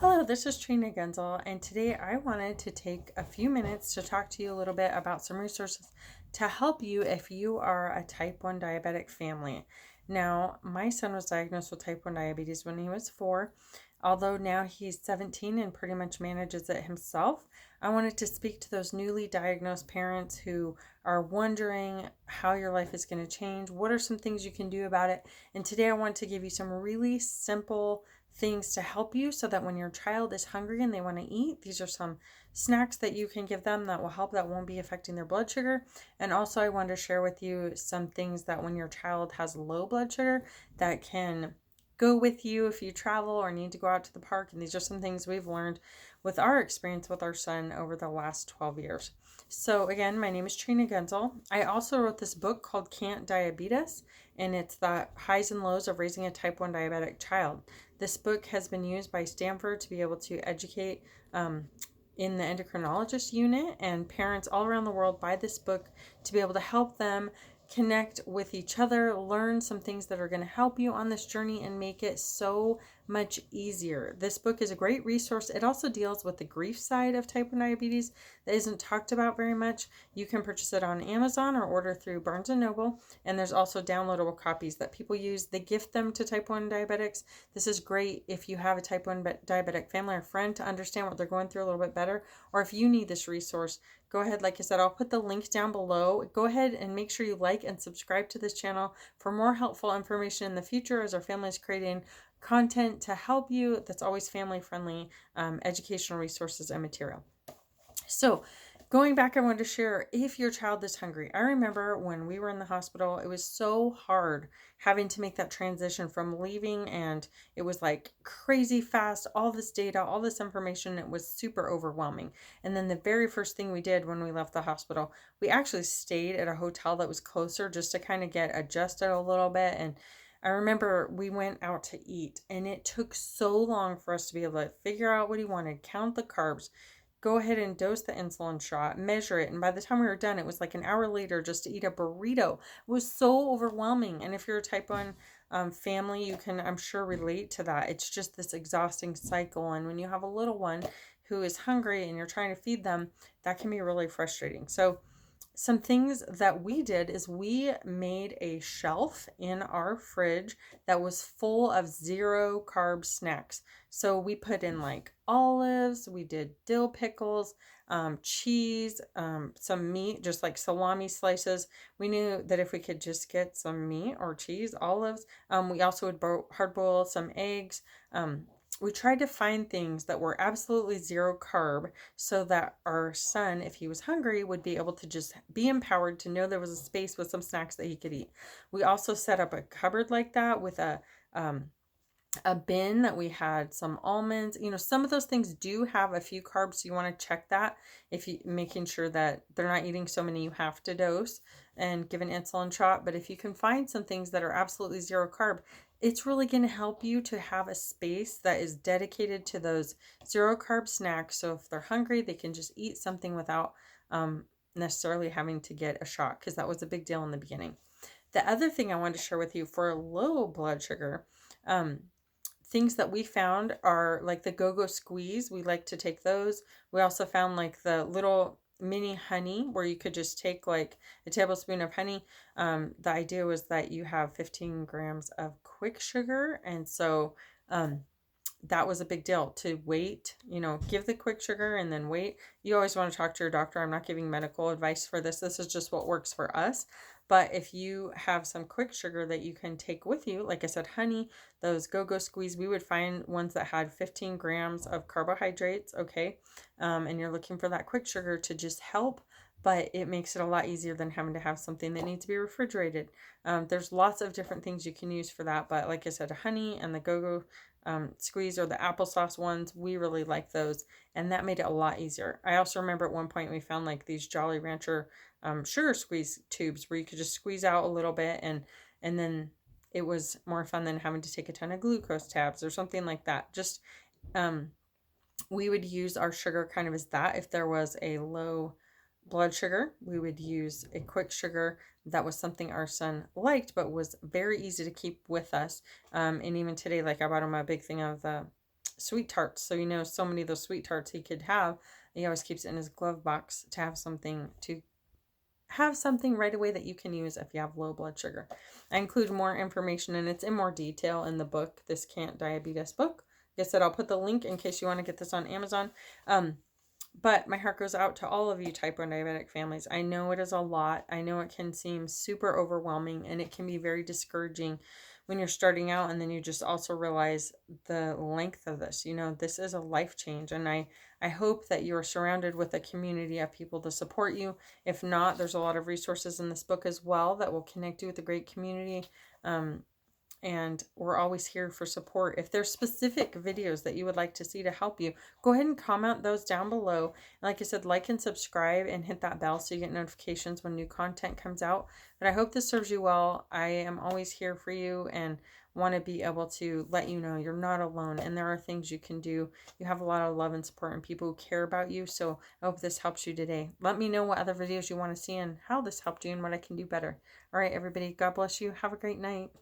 Hello, this is Trina Genzel, and today I wanted to take a few minutes to talk to you a little bit about some resources to help you if you are a type 1 diabetic family. Now, my son was diagnosed with type 1 diabetes when he was 4. Although now he's 17 and pretty much manages it himself, I wanted to speak to those newly diagnosed parents who are wondering how your life is going to change. What are some things you can do about it? And today I want to give you some really simple things to help you so that when your child is hungry and they want to eat, these are some snacks that you can give them that will help, that won't be affecting their blood sugar. And also I want to share with you some things that when your child has low blood sugar that can go with you if you travel or need to go out to the park. And these are some things we've learned with our experience with our son over the last 12 years. So again, my name is Trina Genzel. I also wrote this book called Can't Diabetes, and it's the highs and lows of raising a type 1 diabetic child. This book has been used by Stanford to be able to educate in the endocrinologist unit, and parents all around the world buy this book to be able to help them connect with each other, learn some things that are going to help you on this journey and make it so much easier. This book is a great resource. It also deals with the grief side of type 1 diabetes that isn't talked about very much. You can purchase it on Amazon or order through Barnes & Noble, and there's also downloadable copies that people use. They gift them to type 1 diabetics. This is great if you have a type 1 diabetic family or friend to understand what they're going through a little bit better, or if you need this resource. Go ahead, like I said, I'll put the link down below. Go ahead and make sure you like and subscribe to this channel for more helpful information in the future as our family is creating content to help you that's always family friendly, educational resources and material. So going back, I wanted to share if your child is hungry. I remember when we were in the hospital, it was so hard having to make that transition from leaving, and it was like crazy fast, all this data, all this information. It was super overwhelming. And then the very first thing we did when we left the hospital, we actually stayed at a hotel that was closer just to kind of get adjusted a little bit. And I remember we went out to eat, and it took so long for us to be able to figure out what he wanted, count the carbs, go ahead and dose the insulin shot, measure it. And by the time we were done, it was like an hour later just to eat a burrito. It was so overwhelming. And if you're a type 1 family, you can, I'm sure, relate to that. It's just this exhausting cycle. And when you have a little one who is hungry and you're trying to feed them, that can be really frustrating. So some things that we did is we made a shelf in our fridge that was full of 0 carb snacks. So we put in like olives, we did dill pickles, cheese, some meat, just like salami slices. We knew that if we could just get some meat or cheese, olives, we also would hard boil some eggs. We tried to find things that were absolutely 0 carb so that our son, if he was hungry, would be able to just be empowered to know there was a space with some snacks that he could eat. We also set up a cupboard like that with a bin that we had some almonds. Some of those things do have a few carbs, so you want to check that if you making sure that they're not eating so many you have to dose and give an insulin shot. But if you can find some things that are absolutely 0 carb, it's really going to help you to have a space that is dedicated to those 0 carb snacks. So if they're hungry, they can just eat something without necessarily having to get a shot, because that was a big deal in the beginning. The other thing I wanted to share with you for low blood sugar, things that we found are like the go-go squeeze. We like to take those. We also found like the little mini honey where you could just take like a tablespoon of honey. The idea was that you have 15 grams of quick sugar. And so that was a big deal to wait, give the quick sugar and then wait. You always want to talk to your doctor. I'm not giving medical advice for this. This is just what works for us. But if you have some quick sugar that you can take with you, like I said, honey, those go-go squeeze, we would find ones that had 15 grams of carbohydrates, okay? And you're looking for that quick sugar to just help, but it makes it a lot easier than having to have something that needs to be refrigerated. There's lots of different things you can use for that, but like I said, honey and the go-go squeeze or the applesauce ones, we really like those, and that made it a lot easier. I also remember at one point we found like these Jolly Rancher sugar squeeze tubes where you could just squeeze out a little bit, and then it was more fun than having to take a ton of glucose tabs or something like that. Just we would use our sugar kind of as that. If there was a low blood sugar, we would use a quick sugar that was something our son liked but was very easy to keep with us. And even today, like I bought him a big thing of the sweet tarts. So, so many of those sweet tarts he could have. He always keeps it in his glove box to have something right away that you can use if you have low blood sugar. I include more information, and it's in more detail in the book, This Can't Diabetes book. Like I said, I'll put the link in case you want to get this on Amazon. But my heart goes out to all of you type 1 diabetic families. I know it is a lot. I know it can seem super overwhelming, and it can be very discouraging when you're starting out, and then you just also realize the length of this. This is a life change, and I hope that you are surrounded with a community of people to support you. If not, there's a lot of resources in this book as well that will connect you with a great community. And we're always here for support. If there's specific videos that you would like to see to help you, go ahead and comment those down below. And like I said, like and subscribe and hit that bell so you get notifications when new content comes out. But I hope this serves you well. I am always here for you and want to be able to let you know you're not alone and there are things you can do. You have a lot of love and support and people who care about you. So I hope this helps you today. Let me know what other videos you want to see and how this helped you and what I can do better. All right, everybody, God bless you. Have a great night.